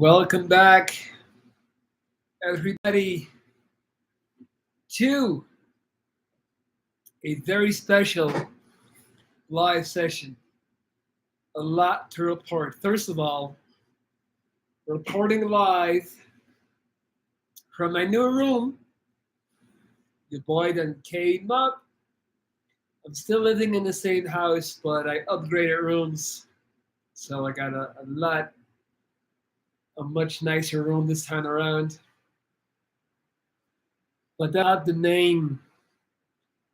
Welcome back, everybody, to a very special live session. A lot to report. First of all, reporting live from my new room. Your boy done came up. I'm still living in the same house, but I upgraded rooms. So I got a much nicer room this time around. But that's not the main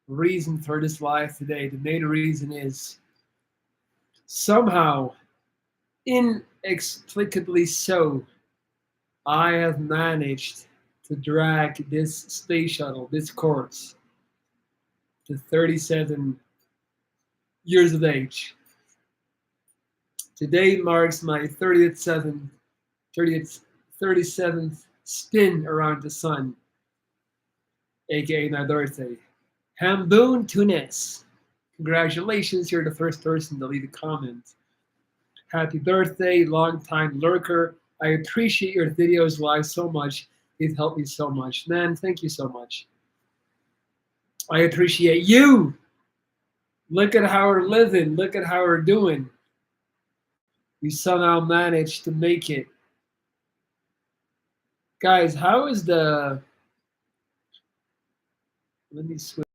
reason for this live today. The main reason is somehow, inexplicably so, I have managed to drag this space shuttle, this course, to 37 years of age. Today marks my 30th, 37th spin around the sun, aka my birthday. Hamboon Tunis. Congratulations, you're the first person to leave a comment. Happy birthday, long time lurker. I appreciate your videos live so much. They've helped me so much. Man, thank you so much. I appreciate you. Look at how we're living. Look at how we're doing. We somehow managed to make it. Guys, how is the... Let me switch.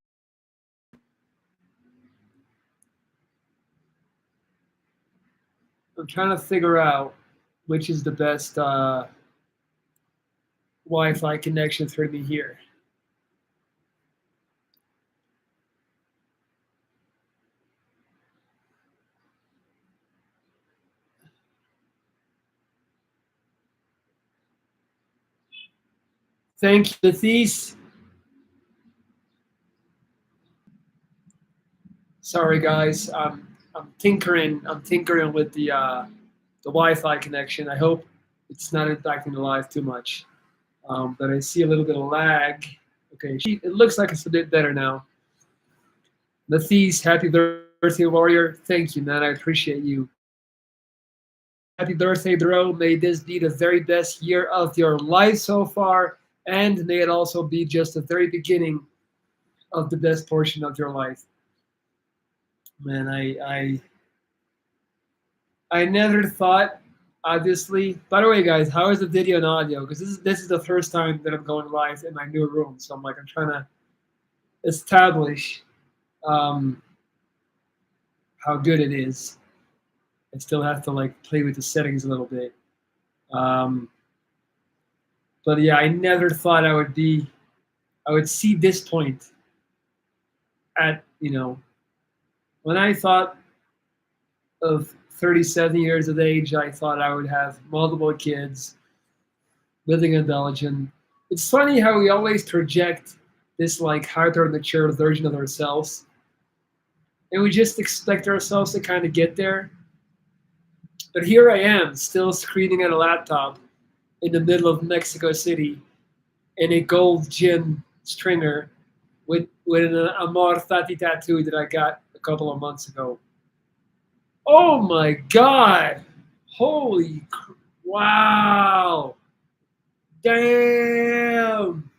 I'm trying to figure out which is the best Wi-Fi connection for me here. Thank you, Lathis. Sorry, guys. I'm tinkering. I'm tinkering with the Wi-Fi connection. I hope it's not impacting the live too much. But I see a little bit of lag. Okay, it looks like it's a bit better now. Lathis, happy birthday, warrior. Thank you, man. I appreciate you. Happy birthday, bro. May this be the very best year of your life so far, and may it also be just the very beginning of the best portion of your life. Man, I never thought, obviously. By the way, guys, how is the video and audio? Because this is the first time that I'm going live in my new room, so I'm trying to establish how good it is. I still have to play with the settings a little bit. But yeah, I never thought I would see this point at, when I thought of 37 years of age, I thought I would have multiple kids, living in Belgium. It's funny how we always project this hyper mature version of ourselves, and we just expect ourselves to kind of get there. But here I am, still screening at a laptop in the middle of Mexico City in a gold gin stringer with an Amor Fati tattoo that I got a couple of months ago. Oh my God! Wow! Damn!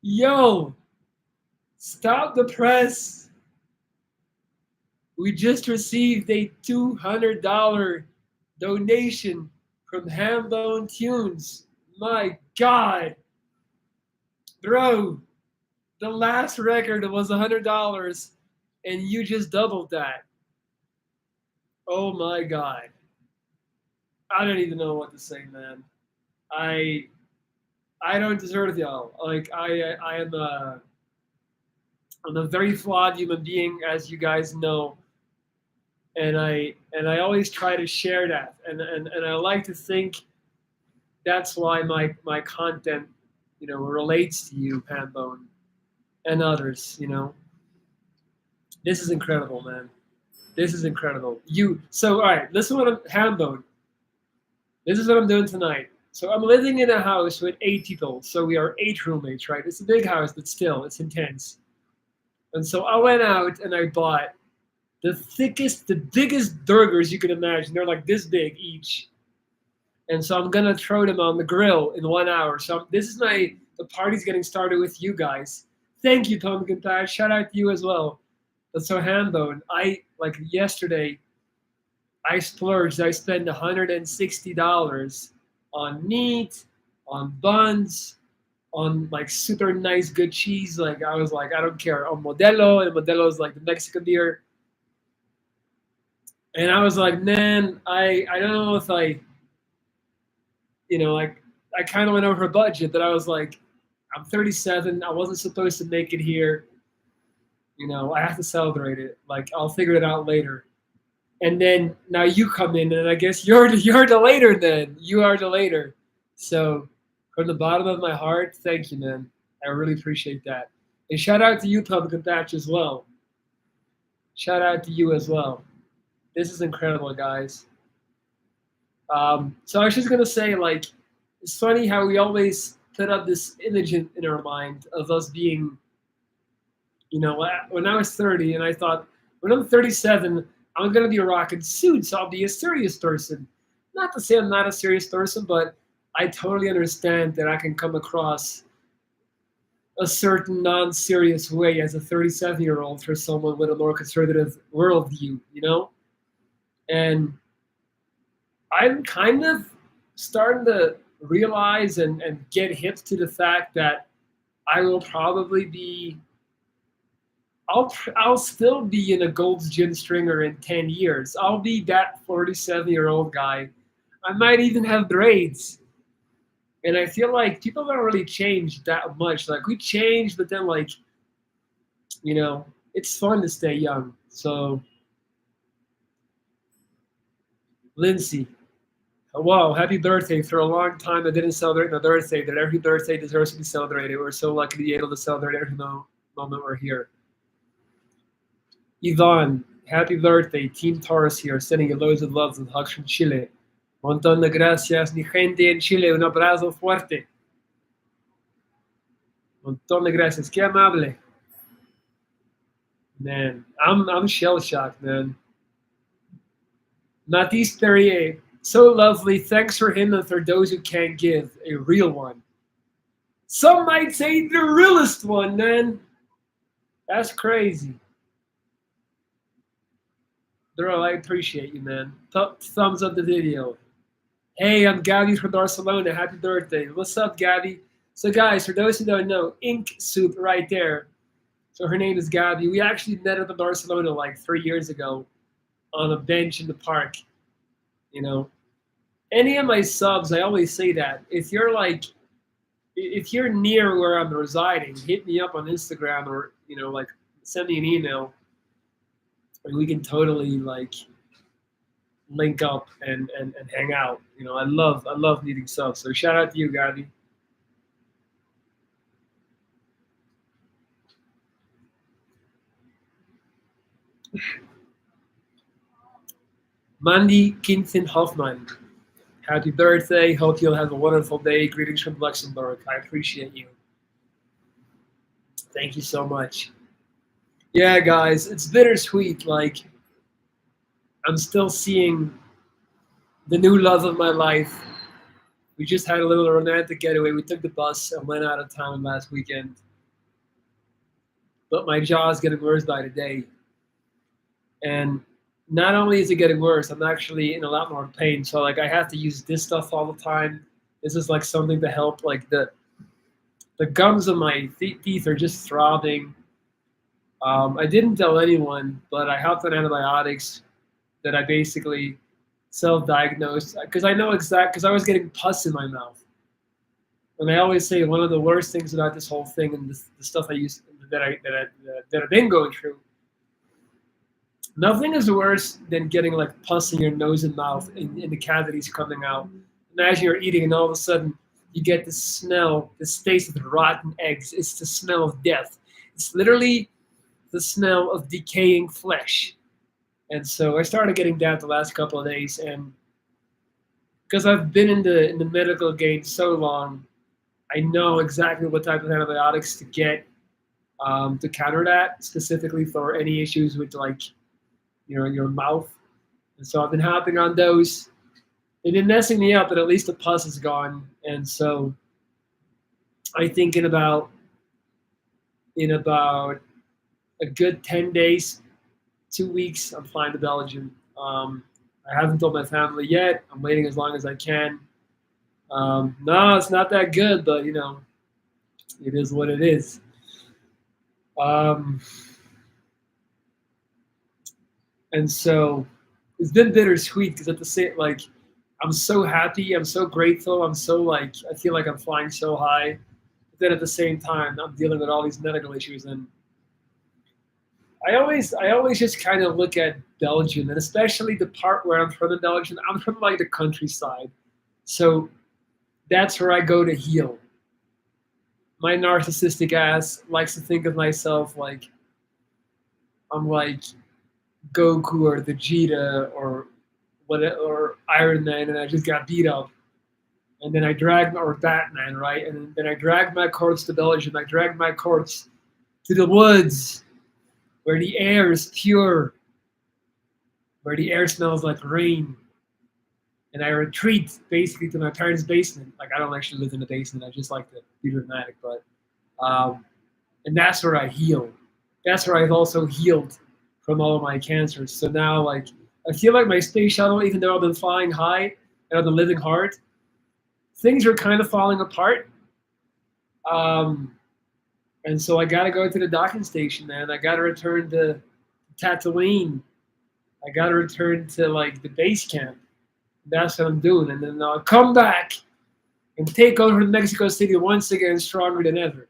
Yo! Stop the press! We just received a $200 donation from Hambone Tunes. My God! Bro, the last record was $100 and you just doubled that. Oh my God. I don't even know what to say, man. I don't deserve y'all. I'm a very flawed human being, as you guys know. And I always try to share that. And I like to think that's why my content, relates to you, Pambone, and others, This is incredible, man. This is incredible. So all right, listen what Hambone. This is what I'm doing tonight. So I'm living in a house with 8 people. So we are 8 roommates, right? It's a big house, but still, it's intense. And so I went out and I bought the thickest, the biggest burgers you can imagine. They're like this big each. And so I'm gonna throw them on the grill in 1 hour. So this is the party's getting started with you guys. Thank you, Pumpkin Patch. Shout out to you as well. That's so hand-boned. I like yesterday. I splurged. I spent $160 on meat, on buns, on like super nice good cheese. Like I was like, I don't care. On Modelo, and Modelo is like the Mexican beer. And I was like, man, I don't know if like I kind of went over budget. That I was like, I'm 37. I wasn't supposed to make it here. I have to celebrate it. Like I'll figure it out later. And then now you come in, and I guess you're the later. Then you are the later. So from the bottom of my heart, thank you, man. I really appreciate that. And shout out to you, Pumpkin Patch, as well. Shout out to you as well. This is incredible, guys. So I was just gonna say, like, it's funny how we always put up this image in our mind of us being, when I was 30, and I thought, when I'm 37, I'm gonna be rocking suits. I'll be a serious person. Not to say I'm not a serious person, but I totally understand that I can come across a certain non-serious way as a 37-year-old for someone with a more conservative worldview, And I'm kind of starting to realize and get hip to the fact that I will probably be, I'll still be in a Gold's Gym Stringer in 10 years. I'll be that 47-year-old guy. I might even have braids. And I feel like people don't really change that much. Like we change, but then it's fun to stay young. So, Lindsay, wow, happy birthday. For a long time, I didn't celebrate my birthday. That every birthday deserves to be celebrated. We're so lucky to be able to celebrate every moment we're here. Yvonne, happy birthday. Team Taurus here, sending you loads of love and hugs from Chile. Montón de gracias, mi gente en Chile. Un abrazo fuerte. Montón de gracias. Qué amable. Man, I'm shell-shocked, man. Matisse Perrier, so lovely. Thanks for him and for those who can't give. A real one. Some might say the realest one, man. That's crazy. Bro, I appreciate you, man. Thumbs up the video. Hey, I'm Gabby from Barcelona. Happy birthday. What's up, Gabby? So, guys, for those who don't know, Ink Soup right there. So her name is Gabby. We actually met at the Barcelona like 3 years ago on a bench in the park. Any of my subs, I always say that. If you're near where I'm residing, hit me up on Instagram or, send me an email. And we can totally link up and hang out. I love meeting subs. So shout out to you, Gabby. Mandy Kintin Hoffman, happy birthday. Hope you'll have a wonderful day. Greetings from Luxembourg. I appreciate you. Thank you so much. Yeah, guys, it's bittersweet. Like, I'm still seeing the new love of my life. We just had a little romantic getaway. We took the bus and went out of town last weekend. But my jaw is getting worse by the day. And not only is it getting worse, I'm actually in a lot more pain. So I have to use this stuff all the time. This is something to help. The gums of my teeth are just throbbing. I didn't tell anyone, but I hopped on antibiotics that I basically self-diagnosed because I know because I was getting pus in my mouth. And I always say one of the worst things about this whole thing and the stuff that I've been going through. Nothing is worse than getting pus in your nose and mouth and the cavities coming out. Imagine you're eating and all of a sudden you get this smell, this taste of rotten eggs. It's the smell of death. It's literally the smell of decaying flesh. And so I started getting that the last couple of days, and because I've been in the medical game so long, I know exactly what type of antibiotics to get to counter that, specifically for any issues with your mouth. And so I've been hopping on those. They've been messing me up, but at least the pus is gone. And so I think in about a good 10 days, 2 weeks, I'm flying to Belgium. I haven't told my family yet. I'm waiting as long as I can. No, it's not that good, but it is what it is. Um, and so it's been bittersweet because at the same, like, I'm so happy, I'm so grateful, I'm so like, I feel like I'm flying so high. But then at the same time, I'm dealing with all these medical issues, and I always just kind of look at Belgium, and especially the part where I'm from in Belgium. I'm from like the countryside, so that's where I go to heal. My narcissistic ass likes to think of myself like I'm like Goku or Vegeta or or Iron Man, and I just got beat up. And then I dragged, or Batman, right? And then I dragged my corpse to Belgium. I dragged my corpse to the woods where the air is pure, where the air smells like rain. And I retreat basically to my parents' basement. Like, I don't actually live in the basement. I just like to be dramatic, but and that's where I heal. That's where I've also healed from all of my cancers. So now, like, I feel like my space shuttle, even though I've been flying high and I've been living hard, things are kind of falling apart. Um, and so I got to go to the docking station, man. I got to return to Tatooine. I got to return to like the base camp. That's what I'm doing, and then I'll come back and take over Mexico City once again, stronger than ever.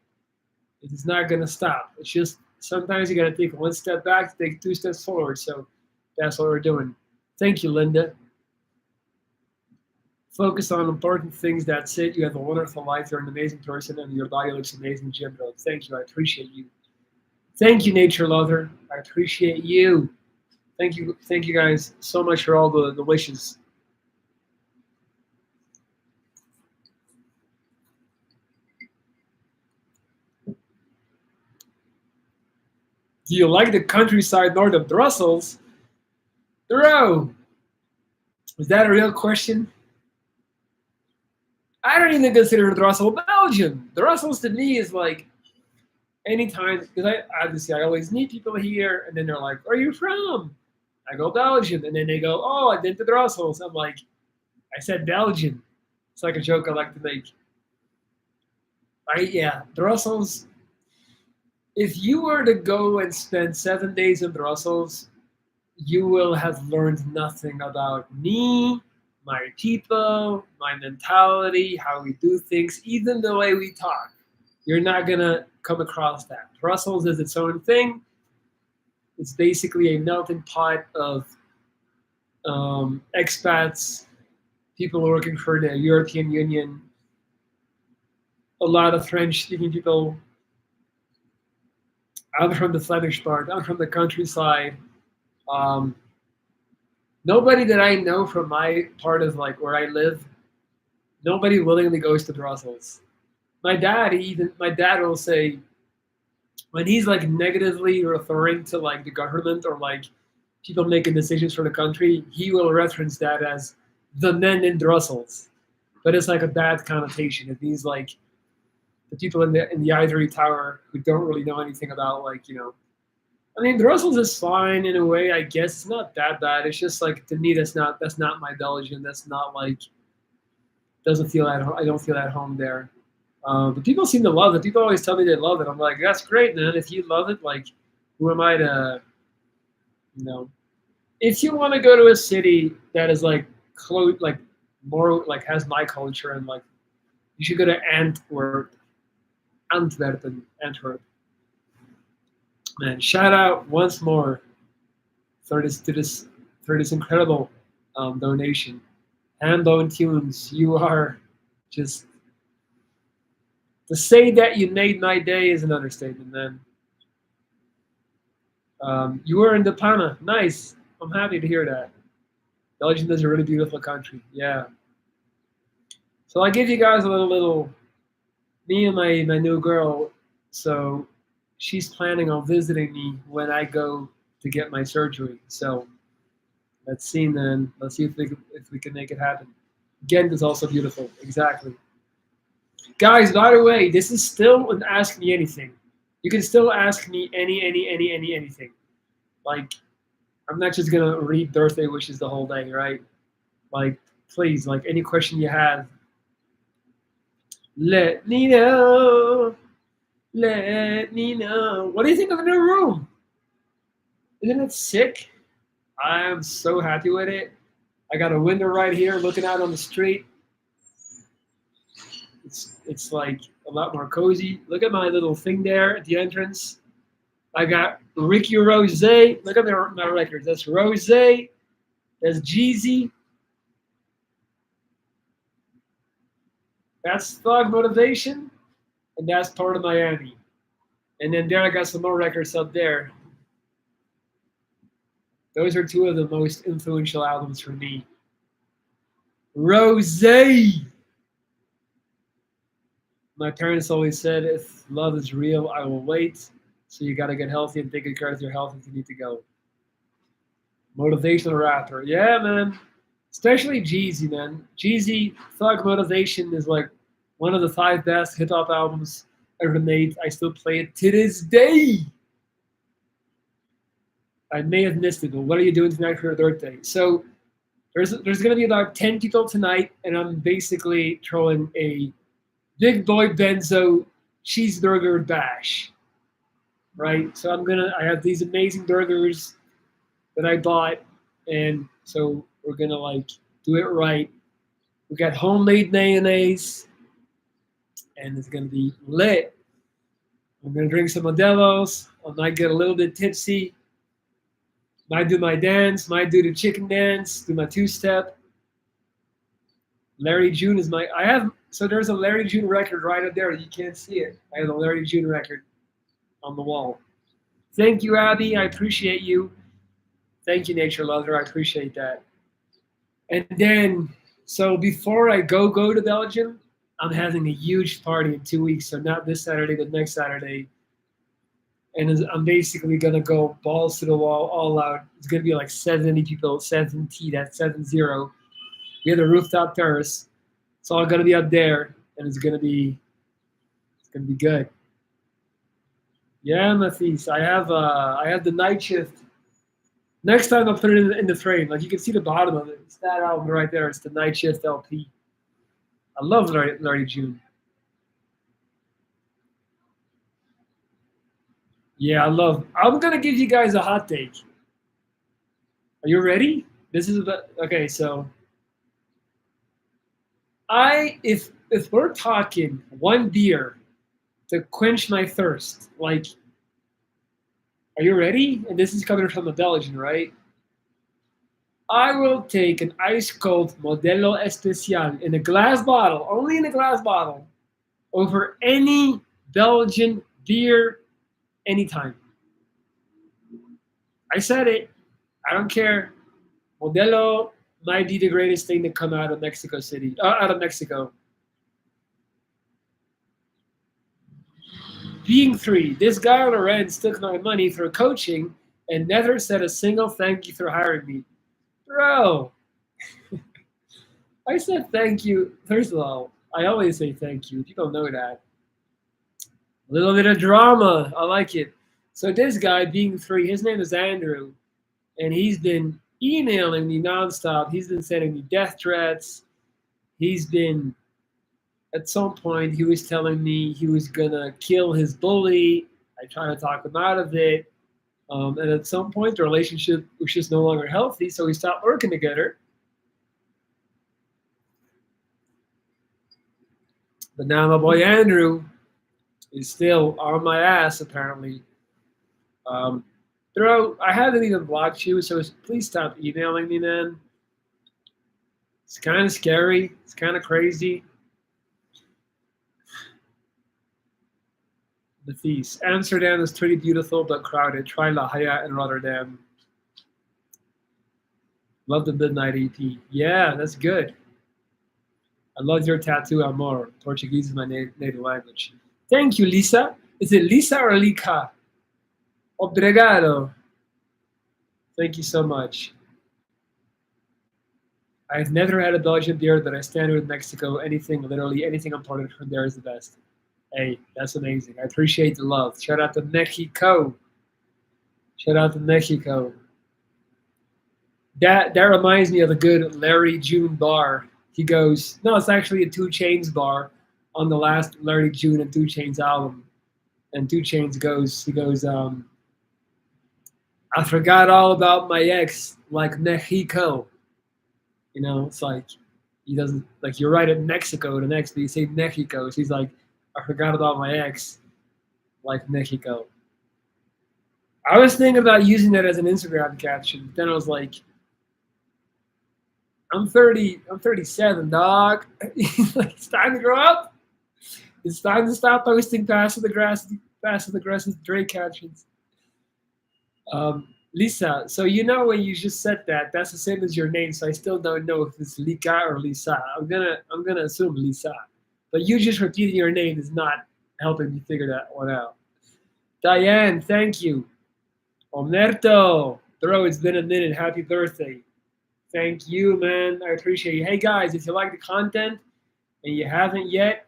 It is not gonna stop. It's just sometimes you gotta take one step back, take 2 steps forward. So that's what we're doing. Thank you, Linda. Focus on important things. That's it. You have a wonderful life. You're an amazing person, and your body looks amazing, Jim. Bro. Thank you. I appreciate you. Thank you, Nature Lover. I appreciate you. Thank you. Thank you guys so much for all the wishes. Do you like the countryside north of Brussels? Thoreau, is that a real question? I don't even consider Brussels Belgium. Brussels to me is like anytime, because I always meet people here, and then they're like, "Where are you from?" I go Belgium, and then they go, "Oh, I've been to Brussels." I'm like, I said Belgium. It's like a joke I like to make. Yeah, Brussels. If you were to go and spend 7 days in Brussels, you will have learned nothing about me, my people, my mentality, how we do things, even the way we talk. You're not going to come across that. Brussels is its own thing. It's basically a melting pot of expats, people working for the European Union, a lot of French-speaking people. I'm from the Flemish part. I'm from the countryside. Um, Nobody that I know from my part of like where I live, nobody willingly goes to Brussels. My dad will say when he's like negatively referring to like the government or like people making decisions for the country, he will reference that as the men in Brussels. But it's like a bad connotation. It means like the people in the ivory tower who don't really know anything about I mean, Brussels is fine in a way. I guess it's not that bad. It's just like to me, that's not my Belgium. That's not like doesn't feel at home. I don't feel at home there. But people seem to love it. People always tell me they love it. I'm like, that's great, man. If you love it, like, who am I to, you know? If you want to go to a city that is like close, like more like has my culture and like, you should go to Antwerp. Man, shout out once more for this incredible donation. Handbone Tunes, you are just to say that you made my day is an understatement, man. You were in the Pana, nice. I'm happy to hear that. Belgium is a really beautiful country. Yeah. So I give you guys a little. Me and my new girl. So she's planning on visiting me when I go to get my surgery. So let's see, then. Let's see if we can make it happen. Ghent is also beautiful. Exactly. Guys, by the way, this is still an ask me anything. You can still ask me anything. Like, I'm not just gonna read birthday wishes the whole day, right? Like, please, like any question you have, let me know. Let me know. What do you think of the new room? Isn't it sick? I am so happy with it. I got a window right here looking out on the street. It's like a lot more cozy. Look at my little thing there at the entrance. I got Ricky Rose. Look at my records. That's Rose. That's Jeezy. That's Thug Motivation. And that's Part of Miami. And then there I got some more records up there. Those are two of the most influential albums for me. Rose. My parents always said, if love is real, I will wait. So you got to get healthy and take good care of your health if you need to go. Motivational rapper. Yeah, man. Especially Jeezy, man. Jeezy, Thug Motivation is like one of the 5 best hip-hop albums ever made. I still play it to this day. I may have missed it, but what are you doing tonight for your birthday? So there's going to be about 10 people tonight, and I'm basically throwing a Big Boy Benzo cheeseburger bash, right? So I have these amazing burgers that I bought, and so we're gonna like do it right. We got homemade mayonnaise, and it's gonna be lit. I'm gonna drink some Modelo's. I might get a little bit tipsy. Might do my dance. Might do the chicken dance. Do my 2-step. Larry June is my. So there's a Larry June record right up there. You can't see it. I have a Larry June record on the wall. Thank you, Abby. I appreciate you. Thank you, Nature Lover. I appreciate that. And then, so before I go to Belgium, I'm having a huge party in 2 weeks. So not this Saturday, but next Saturday. And I'm basically gonna go balls to the wall, all out. It's gonna be like 70 people, 70. That's 70. We have a rooftop terrace. It's all gonna be up there, and it's gonna be good. Yeah, Matisse. I have the night shift. Next time I'll put it in the frame. Like you can see the bottom of it. It's that album right there. It's the Night Shift LP. I love Larry June. Yeah, I'm gonna give you guys a hot take. Are you ready? This is okay. So, if we're talking one beer to quench my thirst, like, are you ready? And this is coming from a Belgian, right? I will take an ice cold Modelo Especial in a glass bottle, only in a glass bottle, over any Belgian beer anytime. I said it. I don't care. Modelo might be the greatest thing to come out of Mexico City, out of Mexico. Being 3, this guy Lorenz took my money for coaching and never said a single thank you for hiring me. Bro, I said thank you. First of all, I always say thank you. People know that. A little bit of drama. I like it. So this guy, being 3, his name is Andrew, and he's been emailing me nonstop. He's been sending me death threats. At some point, he was telling me he was gonna kill his bully. I tried to talk him out of it. And at some point, the relationship was just no longer healthy, so we stopped working together. But now my boy Andrew is still on my ass, apparently. I haven't even blocked you, so please stop emailing me, man. It's kind of scary. It's kind of crazy. Matisse. Amsterdam is pretty beautiful but crowded. Try La Haya in Rotterdam. Love the Midnight EP. Yeah, that's good. I love your tattoo, Amor. Portuguese is my native language. Thank you, Lisa. Is it Lisa or Lika? Obrigado. Thank you so much. I've never had a Belgian beer that I stand with Mexico. Anything, literally anything imported from there is the best. Hey, that's amazing. I appreciate the love. Shout out to Mexico. Shout out to Mexico. That reminds me of a good Larry June bar. He goes, no, it's actually a Two Chains bar on the last Larry June and Two Chains album. And Two Chains goes, he goes, I forgot all about my ex, like Mexico. You know, it's like he doesn't like you're right at Mexico the next, but you say Mexico. So he's like, I forgot about my ex, like Mexico. I was thinking about using that as an Instagram caption. Then I was like, I'm 30, I'm 37, dog. Like, it's time to grow up. It's time to stop posting passive aggressive Drake captions. Lisa, so you know when you just said that, that's the same as your name, so I still don't know if it's Lika or Lisa. I'm gonna assume Lisa. But you just repeating your name is not helping me figure that one out. Diane, thank you. Omerto, bro, it's been a minute. Happy birthday. Thank you, man. I appreciate you. Hey guys, if you like the content and you haven't yet,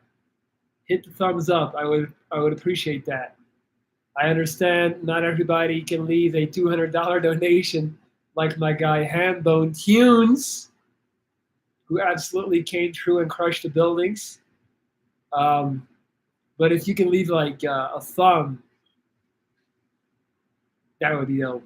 hit the thumbs up. I would appreciate that. I understand not everybody can leave a $200 donation like my guy Hambone Tunes, who absolutely came through and crushed the buildings. But if you can leave like a thumb, that would be dope.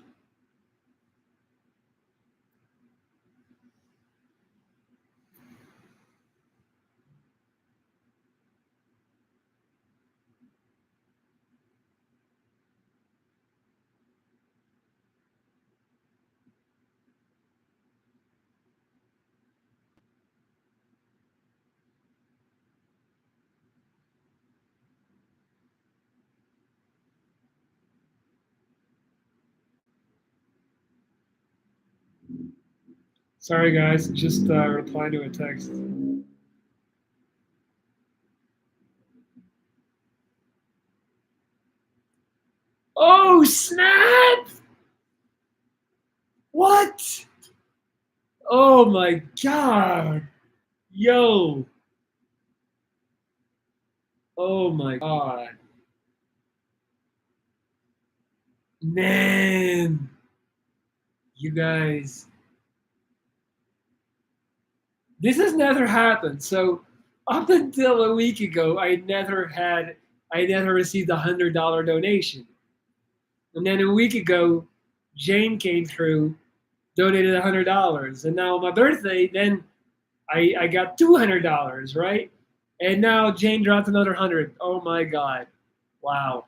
Sorry, guys, just replying to a text. Oh, snap! What? Oh my god. Yo. Oh my god. Man. You guys. This has never happened. So up until a week ago, I never received $100 donation. And then a week ago, Jane came through, donated $100. And now on my birthday, then I got $200, right? And now Jane dropped another 100. Oh my God. Wow.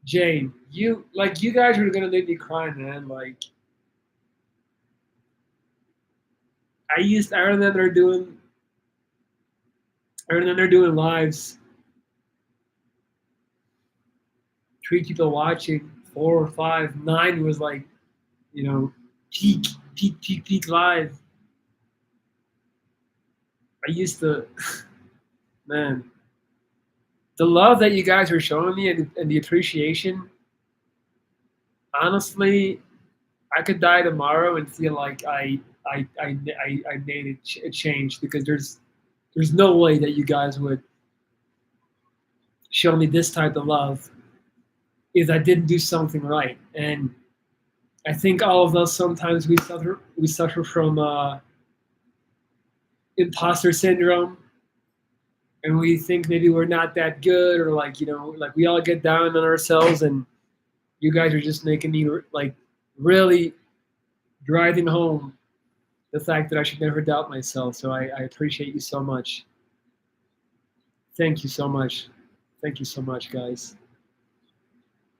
Jane, you guys are gonna make me cry, man. Like I remember doing lives, 3 people watching, 4 or 5, 9 was like, you know, peak live. I used to, man, the love that you guys are showing me and the appreciation. Honestly, I could die tomorrow and feel like I made a change because there's no way that you guys would show me this type of love if I didn't do something right. And I think all of us sometimes we suffer from imposter syndrome, and we think maybe we're not that good, or like like we all get down on ourselves. And you guys are just making me like really driving home the fact that I should never doubt myself. So I appreciate you so much. Thank you so much. Thank you so much, guys.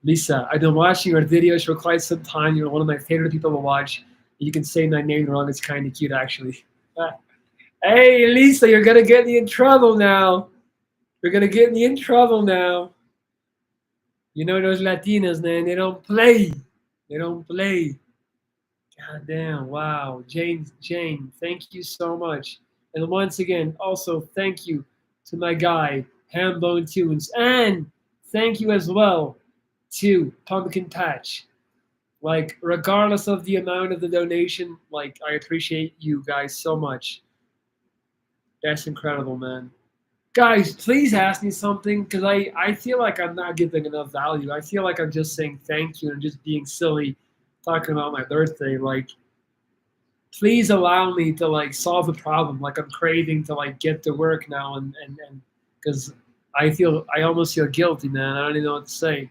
Lisa, I've been watching your videos for quite some time. You're one of my favorite people to watch. You can say my name wrong. It's kind of cute, actually. Hey, Lisa, you're going to get me in trouble now. You're going to get me in trouble now. You know those Latinas, man, they don't play. They don't play. God damn, wow. Jane, thank you so much. And once again, also thank you to my guy, Hambone Tunes. And thank you as well to Pumpkin Patch. Like, regardless of the amount of the donation, like, I appreciate you guys so much. That's incredible, man. Guys, please ask me something because I feel like I'm not giving enough value. I feel like I'm just saying thank you and just being silly talking about my birthday. Like, please allow me to like solve the problem. Like, I'm craving to like get to work now and because I almost feel guilty, man. I don't even know what to say.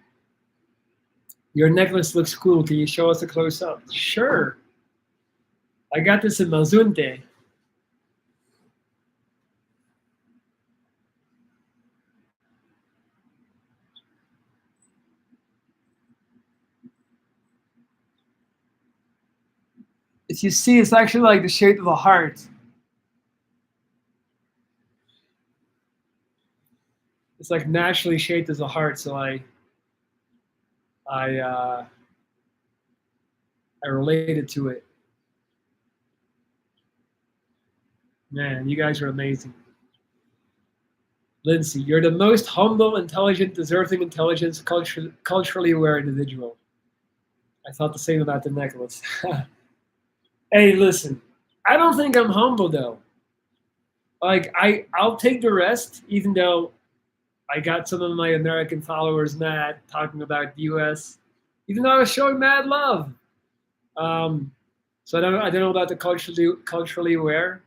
Your necklace looks cool. Can you show us a close up? Sure. I got this in Mazunte. If you see, it's actually like the shape of a heart. It's like naturally shaped as a heart. So I uh, I related to it. Man, you guys are amazing. Lindsay, you're the most humble, intelligent, deserving intelligence, culturally aware individual. I thought the same about the necklace. Hey, listen, I don't think I'm humble though. Like I'll take the rest, even though I got some of my American followers mad talking about the U.S. Even though I was showing mad love. Um, so I don't know about the culturally aware,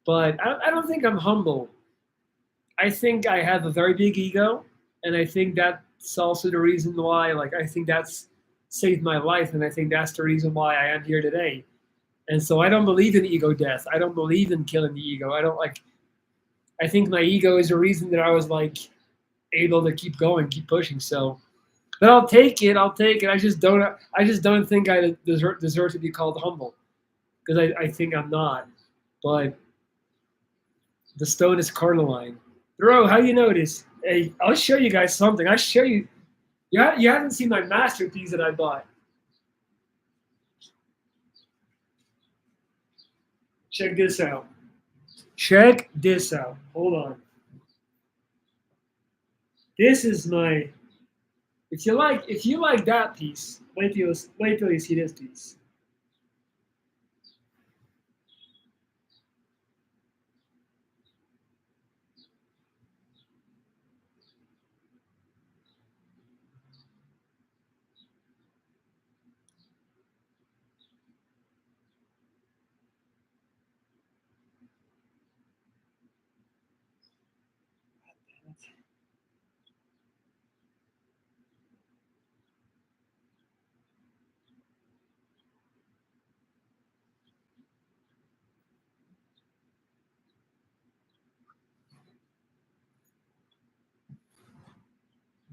but I don't think I'm humble. I think I have a very big ego, and I think that's also the reason why. Like I think that's saved my life, and I think that's the reason why I am here today. And so I don't believe in ego death. I don't believe in killing the ego. I don't like. I think my ego is the reason that I was like able to keep going, keep pushing. So, but I'll take it. I'll take it. I just don't. I just don't think I deserve to be called humble because I think I'm not. But the stone is cornaline. Bro, how you notice? Hey, I'll show you guys something. I show you. You haven't seen my masterpiece that I bought. Check this out. Check this out. Hold on. This is my. If you like that piece, wait till you see this piece.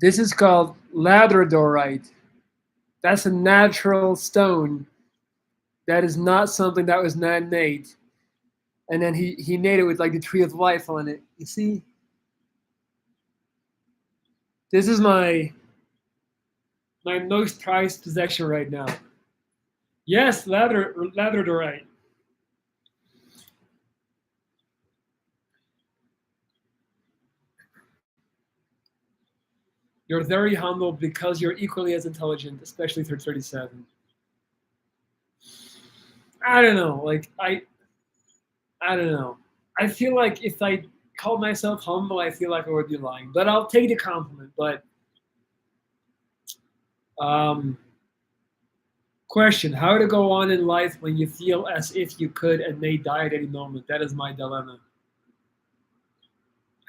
This is called labradorite. That's a natural stone. That is not something that was man-made. And then he made it with like the tree of life on it. You see, this is my most prized possession right now. Yes, labradorite. You're very humble because you're equally as intelligent, especially for 37. I don't know. I don't know. I feel like if I called myself humble, I feel like I would be lying. But I'll take the compliment. But um, question: how to go on in life when you feel as if you could and may die at any moment? That is my dilemma.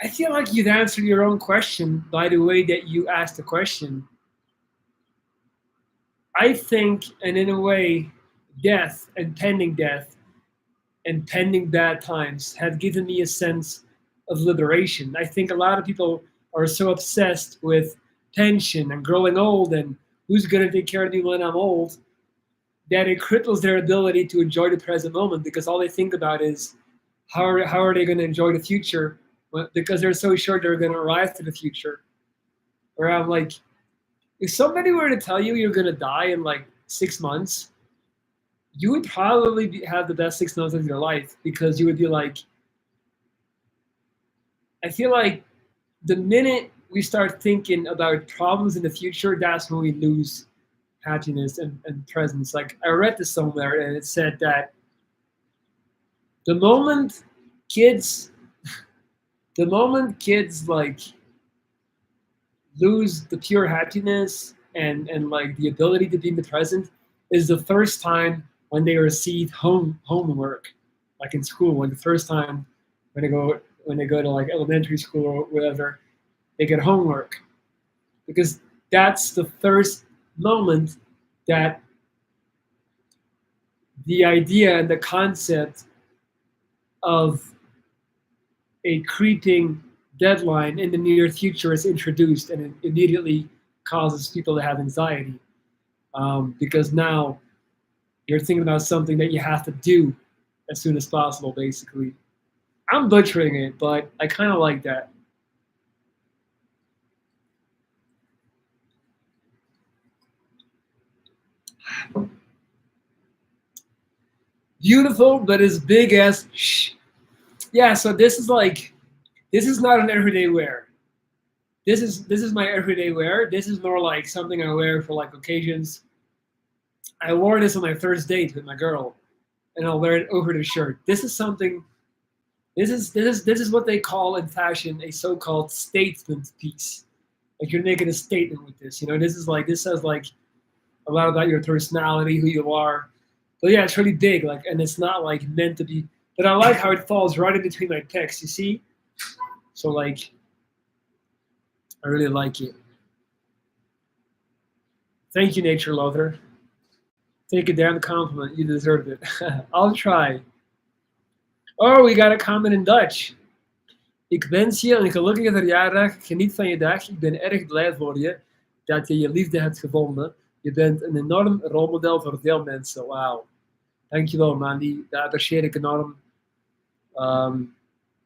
I feel like you've answered your own question by the way that you asked the question. I think, and in a way, death and pending bad times have given me a sense of liberation. I think a lot of people are so obsessed with pension and growing old and who's going to take care of me when I'm old that it cripples their ability to enjoy the present moment because all they think about is how are they going to enjoy the future because they're so sure they're going to arrive to the future. Where I'm like, if somebody were to tell you you're going to die in like 6 months, you would probably have the best 6 months of your life because you would be like, I feel like the minute we start thinking about problems in the future, that's when we lose. happiness and presence. Like I read this somewhere, and it said that the moment kids, the moment kids like lose the pure happiness and like the ability to be in the present is the first time when they receive homework, like in school, when the first time when they go to like elementary school or whatever, they get homework because that's the first moment that the idea and the concept of a creeping deadline in the near future is introduced, and it immediately causes people to have anxiety because now you're thinking about something that you have to do as soon as possible, basically. I'm butchering it, but I kind of like that. Beautiful, but as big as shh. Yeah, so this is not an everyday wear. This is my everyday wear. This is more like something I wear for like occasions. I wore this on my first date with my girl, and I'll wear it over the shirt. This is something. This is what they call in fashion a so-called statement piece. Like you're making a statement with this. You know, this says like a lot about your personality, who you are. But yeah, it's really big. Like, and it's not like meant to be. But I like how it falls right in between my pecs. You see? So like, I really like it. Thank you, nature lover. Take a damn compliment. You deserved it. I'll try. Oh, we got a comment in Dutch. Ik wens je een gelukkige verjaardag. Geniet van je dag. Ik ben erg blij voor je dat je je liefde hebt gevonden. Je bent een enorm rolmodel voor veel mensen. Wauw. Dankjewel, man. Dat apprecieer ik enorm.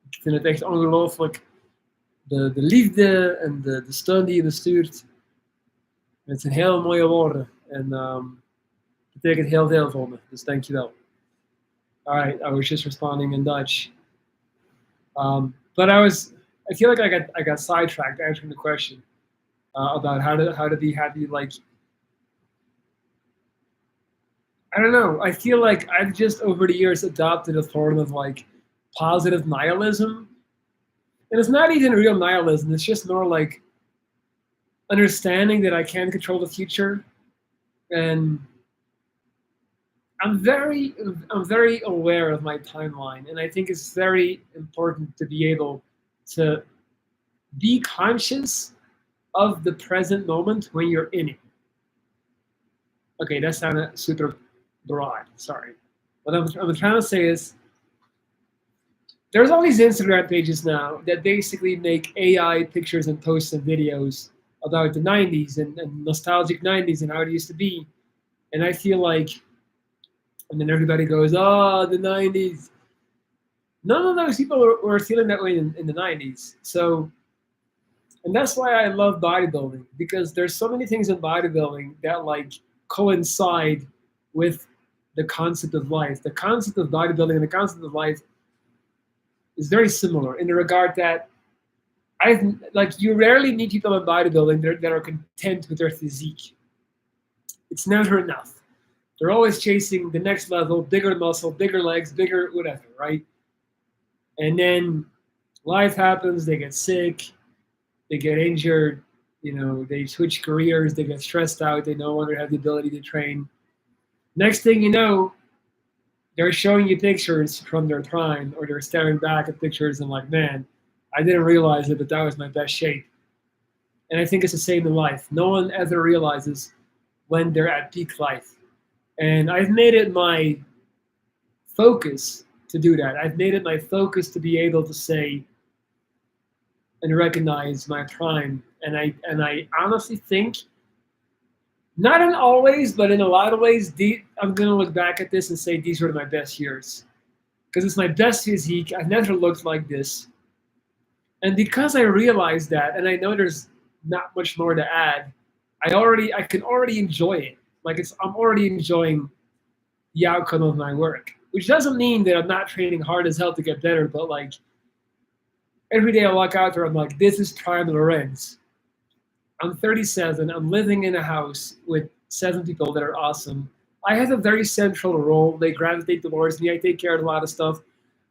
Ik vind het echt ongelooflijk. De liefde en de steun die je me stuurt. Het zijn heel mooie woorden. En betekent heel veel voor me. Dus dankjewel. All right, I was just responding in Dutch. But I feel like I got sidetracked answering the question about how to be happy. Like, I don't know. I feel like I've just over the years adopted a form of like positive nihilism, and it's not even real nihilism. It's just more like understanding that I can't control the future, and I'm very aware of my timeline, and I think it's very important to be able to be conscious of the present moment when you're in it. Okay, that sounded super broad. Sorry. What I'm trying to say is there's all these Instagram pages now that basically make AI pictures and posts and videos about the 90s and nostalgic 90s and how it used to be. And I feel like, and then everybody goes, oh, the 90s. None of those people were feeling that way in the 90s. So, and that's why I love bodybuilding, because there's so many things in bodybuilding that like coincide with the concept of life. The concept of bodybuilding and the concept of life is very similar in the regard that you rarely meet people in bodybuilding that are content with their physique. It's never enough. They're always chasing the next level, bigger muscle, bigger legs, bigger whatever, right? And then life happens, they get sick, they get injured, they switch careers, they get stressed out, they no longer have the ability to train. Next thing you know, they're showing you pictures from their prime, or they're staring back at pictures and like, man, I didn't realize it, but that was my best shape. And I think it's the same in life. No one ever realizes when they're at peak life. And I've made it my focus to do that. I've made it my focus to be able to say and recognize my prime. And I honestly think, not in all ways, but in a lot of ways, I'm going to look back at this and say these were my best years. Because it's my best physique. I've never looked like this. And because I realized that, and I know there's not much more to add, I can already enjoy it. Like I'm already enjoying the outcome of my work, which doesn't mean that I'm not training hard as hell to get better. But like every day I walk out there, I'm like, this is Prime Lorenz. I'm 37. I'm living in a house with 7 people that are awesome. I have a very central role. They gravitate towards me. I take care of a lot of stuff.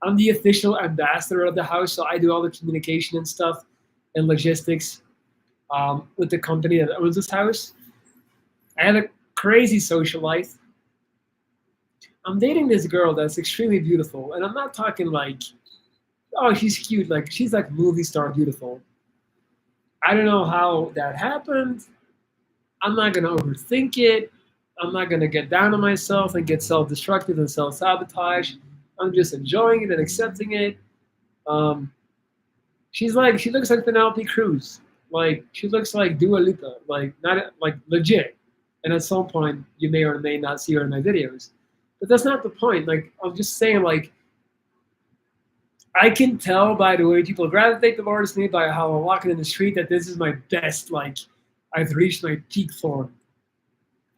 I'm the official ambassador of the house, so I do all the communication and stuff and logistics with the company that owns this house. I have a crazy social life. I'm dating this girl that's extremely beautiful, and I'm not talking like, oh, she's cute. Like she's like movie star beautiful. I don't know how that happened. I'm not gonna overthink it. I'm not gonna get down on myself and get self-destructive and self-sabotage. I'm just enjoying it and accepting it. Um, she looks like Penelope Cruz. Like she looks like Dua Lipa. Like not like legit. And at some point, you may or may not see her in my videos. But that's not the point. Like I'm just saying, like I can tell by the way people gravitate towards me, by how I'm walking in the street, that this is my best. Like I've reached my peak form.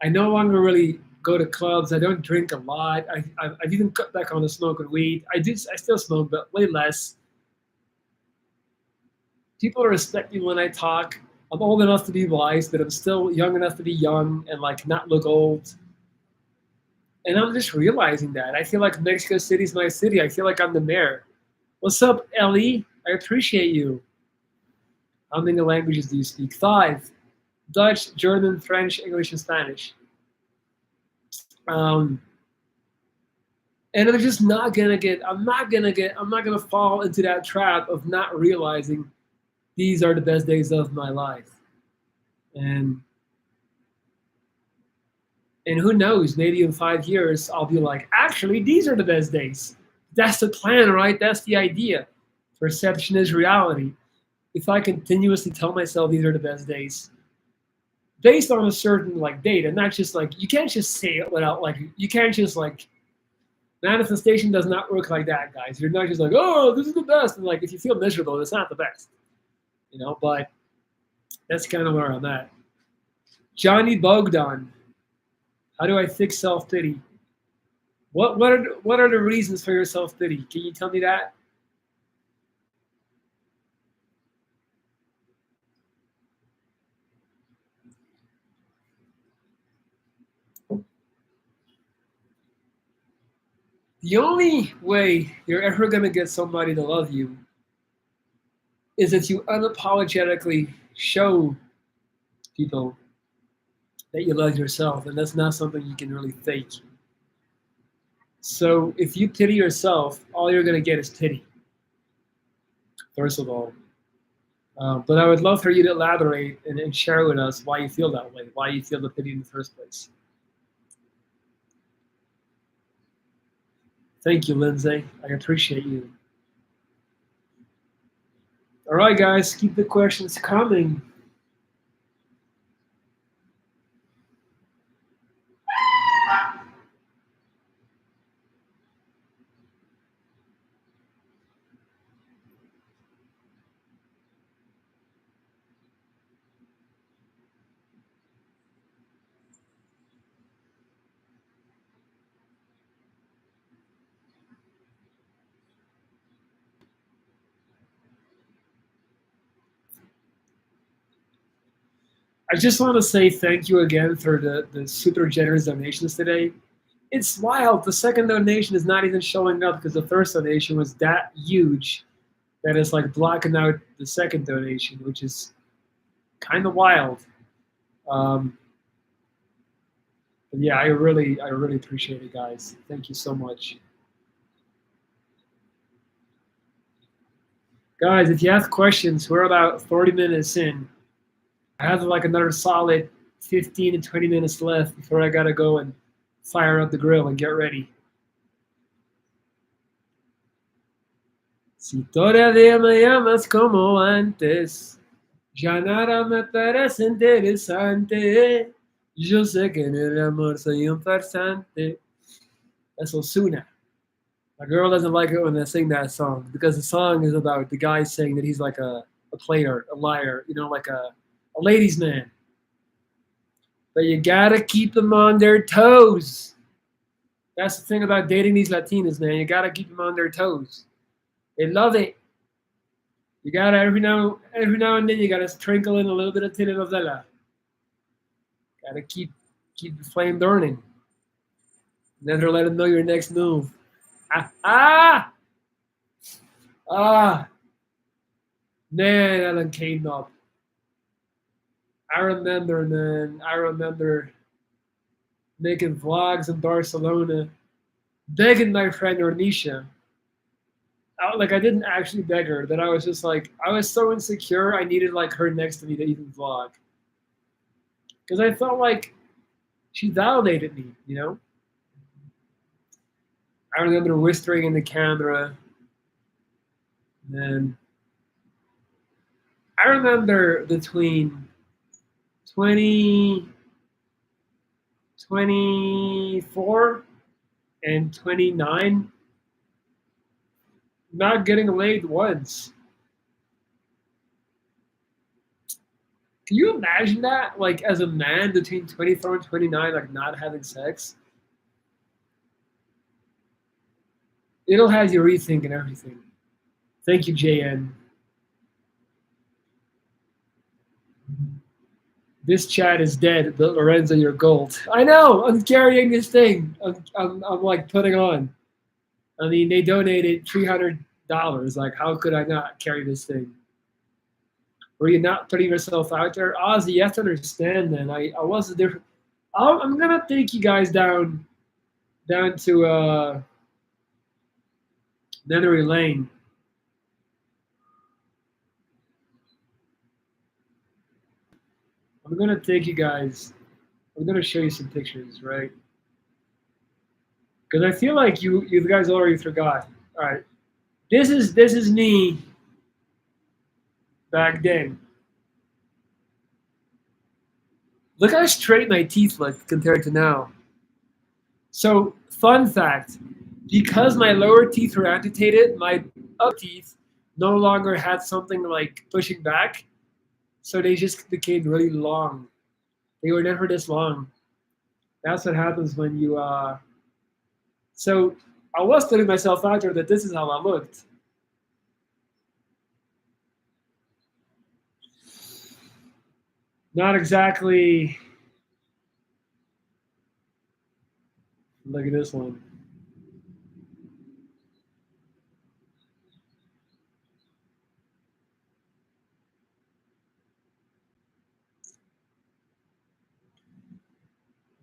I no longer really go to clubs. I don't drink a lot. I've even cut back on the smoke and weed. I still smoke, but way less. People respect me when I talk. I'm old enough to be wise, but I'm still young enough to be young and like not look old. And I'm just realizing that. I feel like Mexico City's my city. I feel like I'm the mayor. What's up, Ellie? I appreciate you. How many languages do you speak? 5. Dutch, German, French, English, and Spanish. Um, and I'm just not gonna I'm not gonna fall into that trap of not realizing these are the best days of my life. And who knows, maybe in 5 years I'll be like, actually, these are the best days. That's the plan, right? That's the idea. Perception is reality. If I continuously tell myself these are the best days, based on a certain like data, not just like you can't just say it without like you can't just like manifestation does not work like that, guys. You're not just like, oh, this is the best, and like if you feel miserable, it's not the best, you know. But that's kind of where I'm at. Johnny Bogdan, how do I fix self pity? What are the reasons for your self pity? Can you tell me that? The only way you're ever gonna get somebody to love you is if you unapologetically show people that you love yourself, and that's not something you can really fake. So if you pity yourself, all you're gonna get is pity. First of all, but I would love for you to elaborate and share with us why you feel that way, why you feel the pity in the first place. Thank you, Lindsay. I appreciate you. All right, guys, keep the questions coming. I just want to say thank you again for the super generous donations today. It's wild. The second donation is not even showing up because the first donation was that huge that it's like blocking out the second donation, which is kind of wild. Um, but yeah, I really appreciate it, guys. Thank you so much, guys. If you have questions, we're about 40 minutes in. I have like another solid 15 to 20 minutes left before I gotta go and fire up the grill and get ready. Si todavía me llamas como antes, ya nada me parece interesante. Yo sé que en el amor soy un farsante. That's Osuna. My girl doesn't like it when I sing that song because the song is about the guy saying that he's like a player, a liar, you know, like a ladies' man. But you gotta keep them on their toes. That's the thing about dating these Latinas, man. You gotta keep them on their toes. They love it. You gotta every now and then you gotta sprinkle in a little bit of telenovela. Gotta keep Keep the flame burning. Never let them know your next move. Ah, ah, ah. Man, that done came up. I remember, man. I remember making vlogs in Barcelona, begging my friend Ornisha. Like I didn't actually beg her, but I was just like I was so insecure. I needed like her next to me to even vlog because I felt like she validated me. You know. I remember whispering in the camera, and I remember between 20, 24 and 29, not getting laid once. Can you imagine that? Like as a man between 24 and 29, like not having sex? It'll have you rethinking everything. Thank you, JN. This chat is dead, but Lorenzo, you're gold. I know. I'm carrying this thing. I'm like putting on. I mean, they donated $300. Like, how could I not carry this thing? Were you not putting yourself out there, Ozzy? You have to understand. Then I was a different. I'm gonna take you guys down to memory lane. I'm gonna take you guys. I'm gonna show you some pictures, right? Because I feel like you guys already forgot. All right, this is me back then. Look how straight my teeth look compared to now. So, fun fact: because my lower teeth were amputated, my upper teeth no longer had something like pushing back, so they just became really long. They were never this long. That's what happens when you. So I was telling myself after that this is how I looked. Not exactly. Look at this one.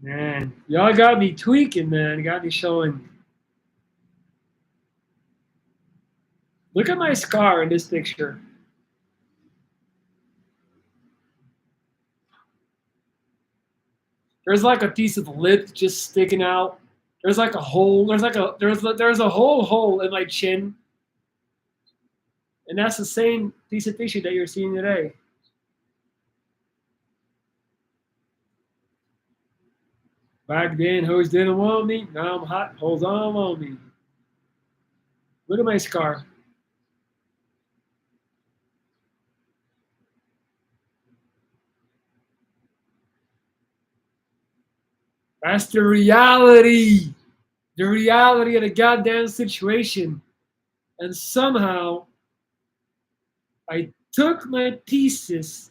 Man, y'all got me tweaking, man. Got me showing. Look at my scar in this picture. There's like a piece of lip just sticking out. There's like a hole. There's a whole hole in my chin, and that's the same piece of tissue that you're seeing today. Back then, hoes didn't want me. Now I'm hot. Hoes on want me. Look at my scar. That's the reality. The reality of the goddamn situation. And somehow I took my pieces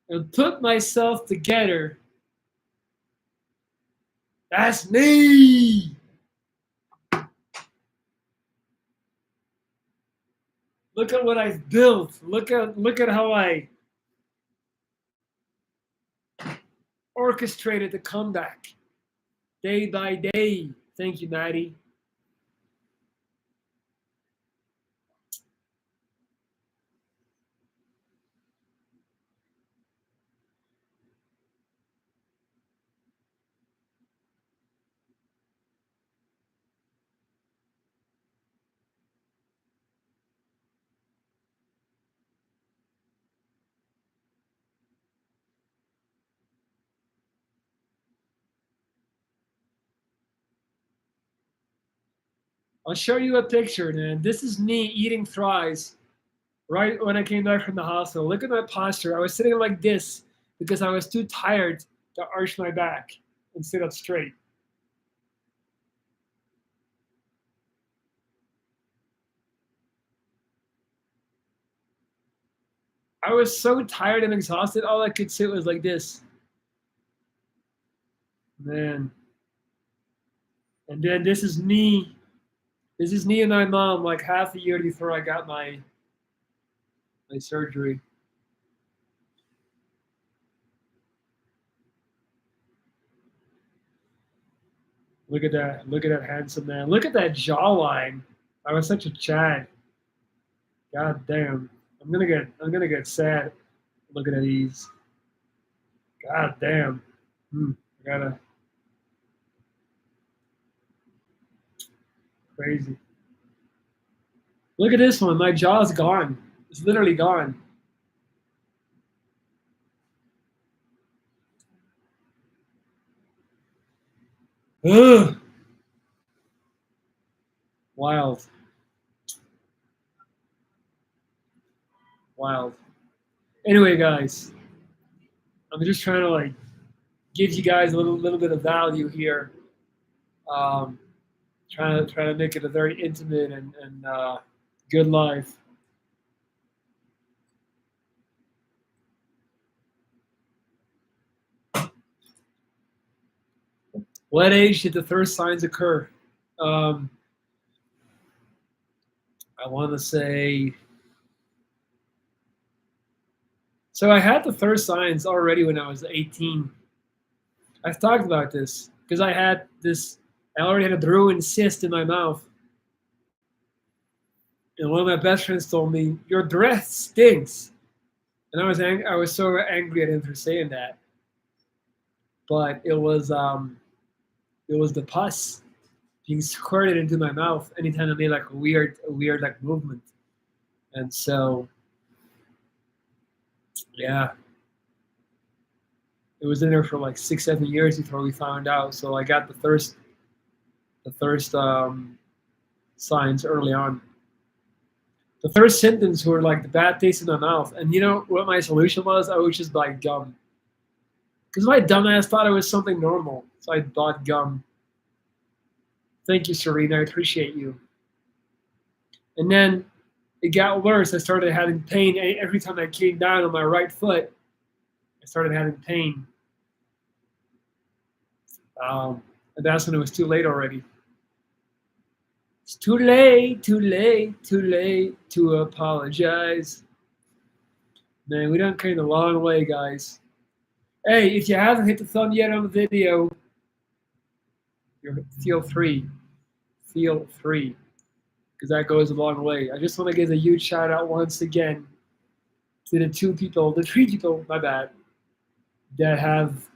and put myself together. That's me. Look at what I've built. Look at how I orchestrated the comeback day by day. Thank you, Maddie. I'll show you a picture, man. This is me eating fries right when I came back from the hospital. Look at my posture. I was sitting like this because I was too tired to arch my back and sit up straight. I was so tired and exhausted. All I could sit was like this. Man. And then this is me. This is me and my mom like half a year before I got my surgery. Look at that. Look at that handsome man. Look at that jawline. I was such a Chad. God damn. I'm gonna get sad looking at these. God damn. I gotta crazy. Look at this one. My jaw's gone. It's literally gone. Ugh. Wild. Wild. Anyway, guys, I'm just trying to like give you guys a little bit of value here. Um, trying to make it a very intimate and good life. What age did the first signs occur? Um, I want to say. So I had the first signs already when I was 18. I've talked about this because I had this. I already had a brewing cyst in my mouth, and one of my best friends told me, "Your breath stinks," and I was so angry at him for saying that. But it was the pus being squirted into my mouth anytime I made like a weird like movement, and so yeah, it was in there for like 6 7 years before we found out. So I got the first signs early on. The first symptoms were like the bad taste in my mouth, and you know what my solution was? I would just buy gum because my dumbass thought it was something normal, so I bought gum. Thank you, Serena. I appreciate you. And then it got worse. I started having pain every time I came down on my right foot. I started having pain. And that's when it was too late already. It's too late, too late, too late to apologize. Man, we done came a long way, guys. Hey, if you haven't hit the thumb yet on the video, feel free. Feel free. Because that goes a long way. I just want to give a huge shout out once again to the three people, my bad, that have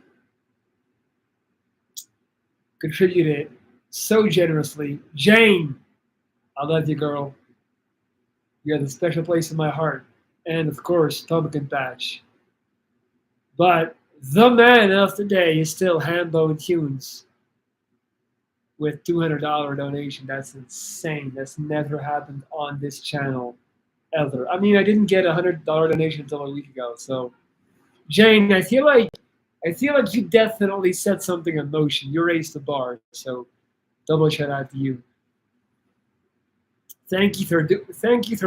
contributed so generously. Jane, I love you, girl. You have a special place in my heart. And of course, Pumpkin Patch. But the man of the day is still Hambone Tunes with $200 donation. That's insane. That's never happened on this channel ever. I mean, I didn't get $100 donation until a week ago. So, Jane, I feel like you definitely set something in motion. You raised the bar. So, double shout out to you. Thank you for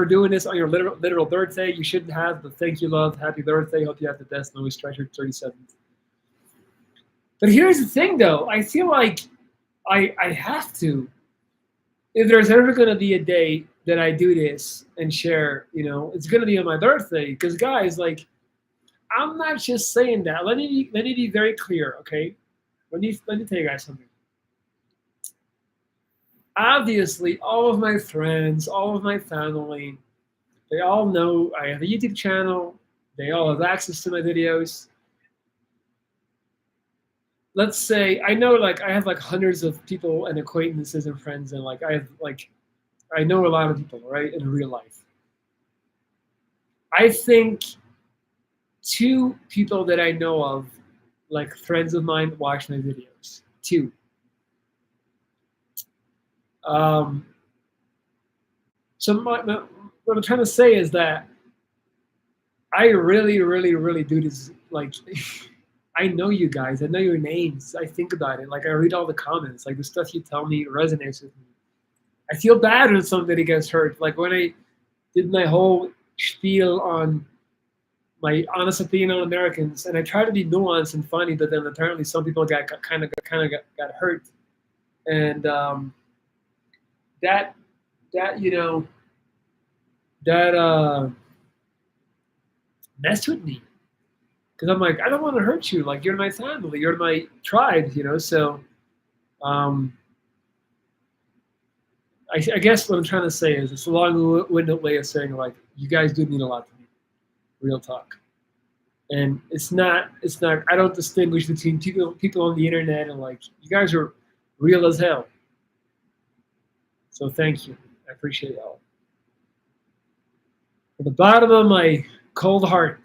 doing this on your literal birthday. You shouldn't have, but thank you, love. Happy birthday. Hope you have the best and always treasured 37th. But here's the thing, though. I feel like I have to. If there's ever going to be a day that I do this and share, you know, it's going to be on my birthday. Because, guys, like, I'm not just saying that. Let me be very clear, okay? Let me tell you guys something. Obviously, all of my friends, all of my family, they all know I have a YouTube channel. They all have access to my videos. Let's say I know, like, I have like hundreds of people and acquaintances and friends, and like I know a lot of people, right, in real life. I think 2 people that I know of, like friends of mine, watch my videos. 2. So what I'm trying to say is that I really, really, really do this. Like, I know you guys. I know your names. I think about it. Like, I read all the comments. Like, the stuff you tell me resonates with me. I feel bad when somebody gets hurt. Like when I did my whole spiel on my honest opinion on Americans, and I try to be nuanced and funny, but then apparently some people got hurt, and that that that messed with me because I'm like, I don't want to hurt you. Like, you're my family, you're my tribe, So um, I guess what I'm trying to say is it's a long-winded way of saying, like, you guys do mean a lot to me, real talk. And it's not. I don't distinguish between people on the internet and, like, you guys are real as hell. So thank you. I appreciate y'all. From the bottom of my cold heart.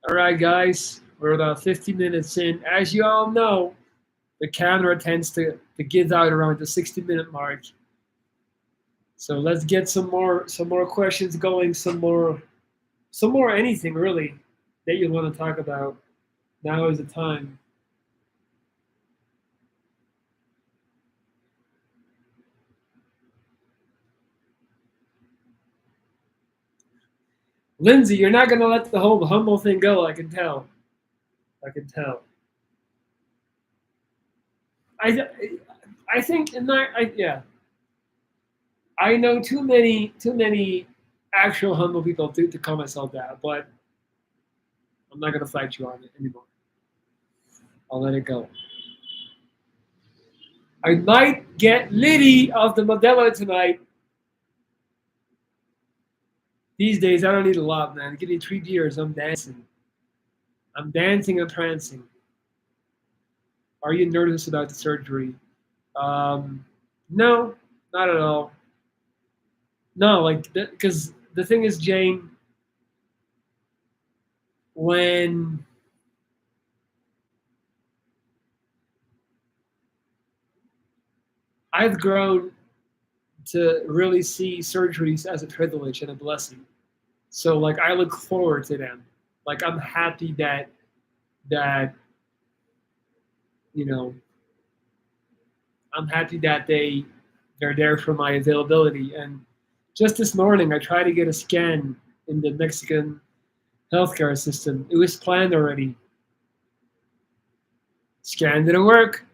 All right, guys, we're about 50 minutes in. As you all know, the camera tends to give out around the 60-minute mark. So let's get some more questions going, some more anything really that you want to talk about. Now is the time. Lindsay, you're not gonna let the whole humble thing go. I can tell. I can tell. I I think in that yeah. I know too many actual humble people to call myself that, but I'm not gonna fight you on it anymore. I'll let it go. I might get Liddy of the Modelo tonight. These days, I don't need a lot, man. Give me 3 beers, I'm dancing. I'm dancing and prancing. Are you nervous about the surgery? No, not at all. No, like, because the thing is, Jane, when I've grown to really see surgeries as a privilege and a blessing. So, like, I look forward to them. Like, I'm happy that you know I'm happy that they're there for my availability. And just this morning, I tried to get a scan in the Mexican healthcare system. It was planned already. Scan didn't work.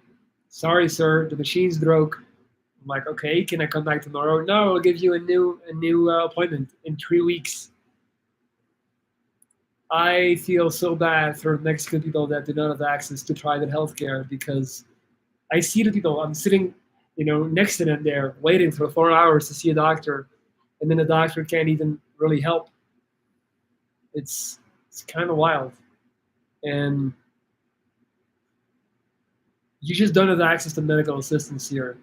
Sorry, sir, the machine's broke. I'm like, okay, can I come back tomorrow? No, I'll give you a new appointment in 3 weeks. I feel so bad for Mexican people that do not have access to private healthcare because I see the people. I'm sitting, next to them there, waiting for 4 hours to see a doctor, and then the doctor can't even really help. It's kind of wild, and you just don't have access to medical assistance here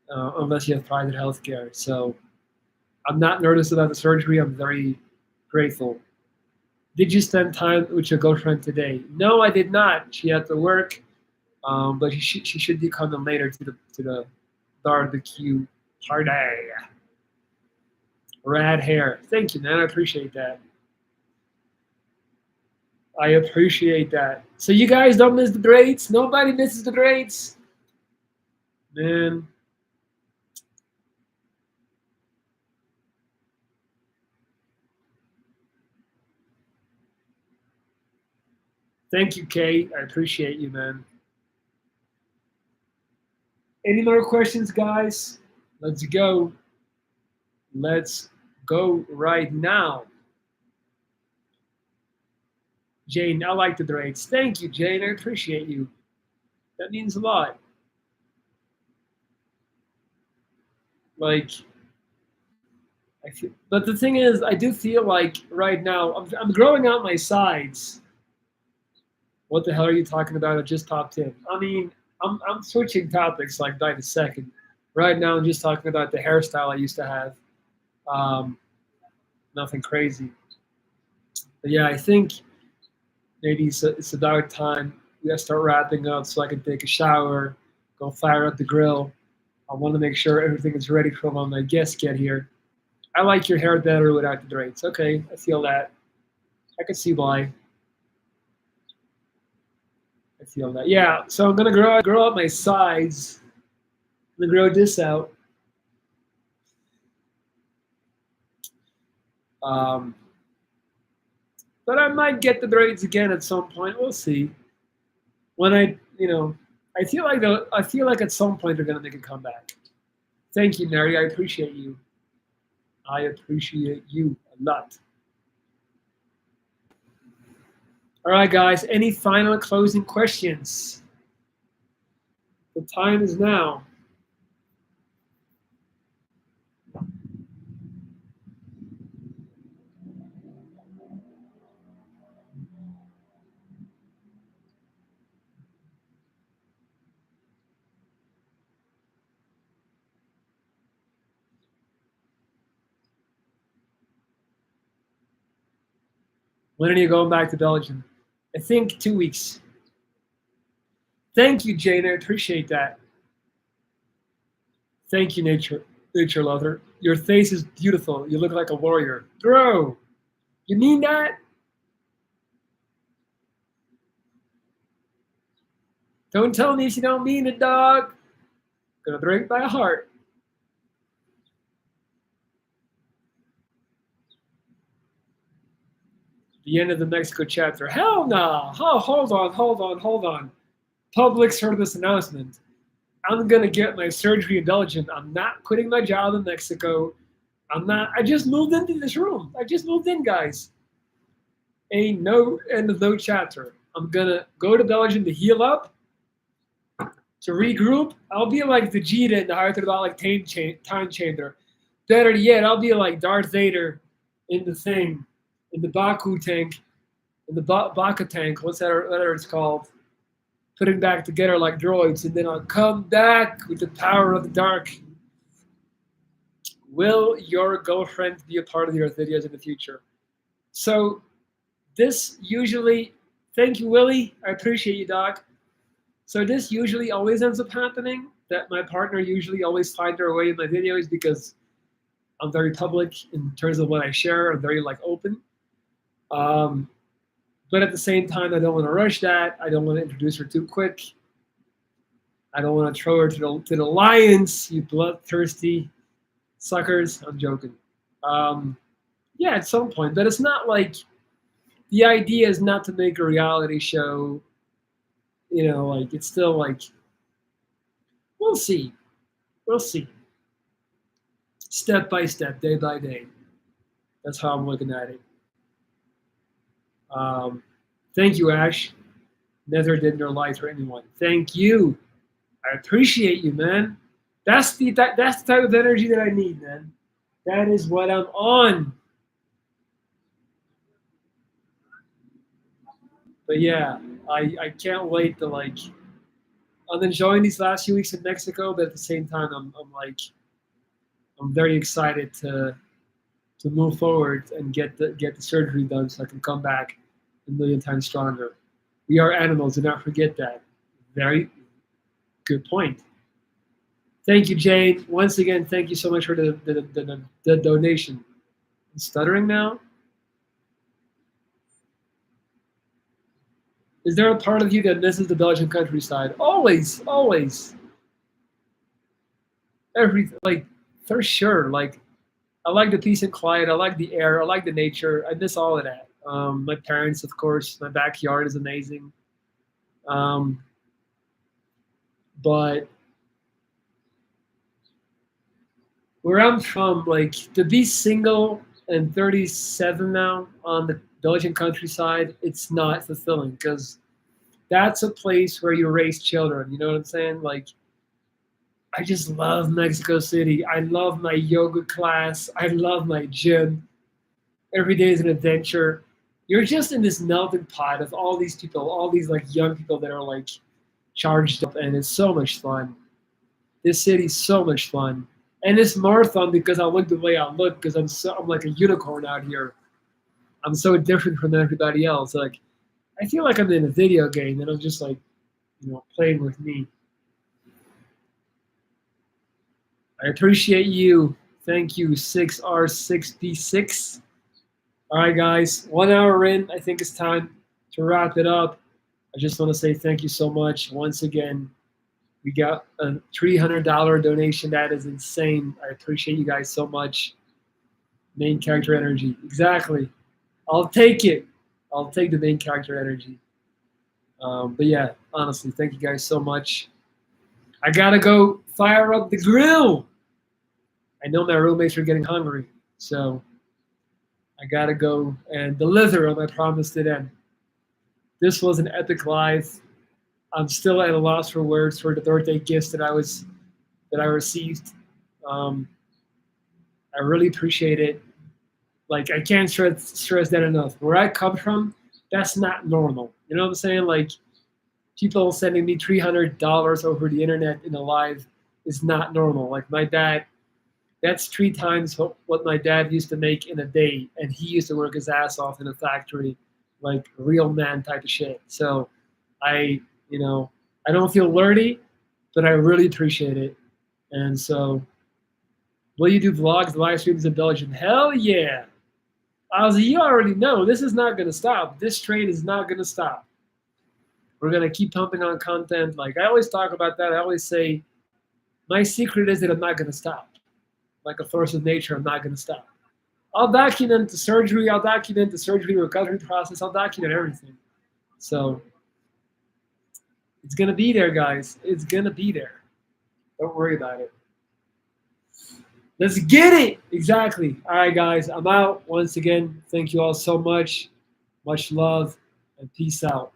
unless you have private healthcare. So I'm not nervous about the surgery. I'm very grateful. Did you spend time with your girlfriend today? No, I did not. She had to work, but she should be coming later to the barbecue party. Rad hair. Thank you, man. I appreciate that. I appreciate that. So you guys don't miss the grades? Nobody misses the grades? Man. Thank you, Kate. I appreciate you, man. Any more questions, guys? Let's go. Let's go right now. Jane, I like the grades. Thank you, Jane. I appreciate you. That means a lot. Like, but the thing is, I do feel like right now I'm growing out my sides. What the hell are you talking about? I just popped in. I mean, I'm switching topics like by the second. Right now, I'm just talking about the hairstyle I used to have. Um, Nothing crazy. But yeah, I think maybe it's about time we gotta start wrapping up so I can take a shower, go fire up the grill. I want to make sure everything is ready for when my guests get here. I like your hair better without the braids. Okay, I feel that. I can see why. I feel that. Yeah. So I'm gonna grow out my sides. I'm gonna grow this out. Um, but I might get the braids again at some point. We'll see. When I feel like at some point they're gonna make a comeback. Thank you, Neri. I appreciate you. I appreciate you a lot. All right, guys. Any final closing questions? The time is now. When are you going back to Belgium? I think 2 weeks. Thank you, Jane. I appreciate that. Thank you, nature lover. Your face is beautiful. You look like a warrior. Bro, you mean that? Don't tell me if you don't mean it, dog. Gonna break my heart. The end of the Mexico chapter. Hell no. Oh, hold on. Publix heard this announcement. I'm gonna get my surgery in Belgium. I'm not quitting my job in Mexico. I'm not. I just moved into this room. I just moved in, guys. Ain't no end of no chapter. I'm gonna go to Belgium to heal up, to regroup. I'll be like Vegeta in the hyperbolic time chamber. Better yet, I'll be like Darth Vader in the thing, in the Baku tank, in the Baka tank. Whatever it's called. Putting back together like droids, and then I'll come back with the power of the dark. Will your girlfriend be a part of your videos in the future? So this usually, thank you, Willie. I appreciate you, Doc. So this usually always ends up happening, that my partner usually always finds her way in my videos because I'm very public in terms of what I share. I'm very like open. But at the same time, I don't want to rush that. I don't want to introduce her too quick. I don't want to throw her to the lions, you bloodthirsty suckers. I'm joking. Yeah, at some point, but it's not like the idea is not to make a reality show. Like it's still like we'll see, we'll see, step by step, day by day. That's how I'm looking at it. Thank you, Ash. Never did your life for anyone. Thank you. I appreciate you, man. That's the type of energy that I need, man. That is what I'm on. But yeah, I can't wait to like. I'm enjoying these last few weeks in Mexico, but at the same time, I'm very excited to move forward and get the surgery done so I can come back a million times stronger. We are animals, do not forget that. Very good point. Thank you, Jane. Once again, thank you so much for the donation. I'm stuttering now. Is there a part of you that misses the Belgian countryside? Always, always. Like for sure. Like I like the peace and quiet. I like the air. I like the nature. I miss all of that. My parents, of course. My backyard is amazing. Um, but where I'm from, like to be single and 37 now on the Belgian countryside, it's not fulfilling because that's a place where you raise children. You know what I'm saying? Like, I just love Mexico City. I love my yoga class. I love my gym. Every day is an adventure. You're just in this melting pot of all these people, all these like young people that are like charged up, and it's so much fun. This city's so much fun, and it's more fun because I look the way I look because I'm like a unicorn out here. I'm so different from everybody else. Like I feel like I'm in a video game, and I'm just like playing with me. I appreciate you. Thank you, 6R6B6. All right, guys, 1 hour in. I think it's time to wrap it up. I just want to say thank you so much once again. We got a $300 donation. That is insane. I appreciate you guys so much. Main character energy. Exactly. I'll take it. I'll take the main character energy. But yeah, honestly, thank you guys so much. I gotta go fire up the grill. I know my roommates are getting hungry, so I gotta go and deliver on my promise to them. This was an epic live. I'm still at a loss for words for the birthday gifts that I received. Um, I really appreciate it. Like I can't stress that enough. Where I come from, that's not normal. You know what I'm saying? Like people sending me $300 over the internet in a live is not normal. Like my dad, that's 3 times what my dad used to make in a day, and he used to work his ass off in a factory, like real man type of shit. So I, I don't feel worthy, but I really appreciate it. And so, will you do vlogs, live streams in Belgium? Hell yeah! Ozzy, you already know this is not gonna stop. This train is not gonna stop. We're gonna keep pumping on content. Like I always talk about that. I always say, my secret is that I'm not gonna stop. Like a force of nature, I'm not gonna stop. I'll document the surgery. I'll document the surgery recovery process. I'll document everything. So it's gonna be there, guys. It's gonna be there. Don't worry about it. Let's get it. Exactly. All right, guys. I'm out. Once again, thank you all so much. Much love and peace out.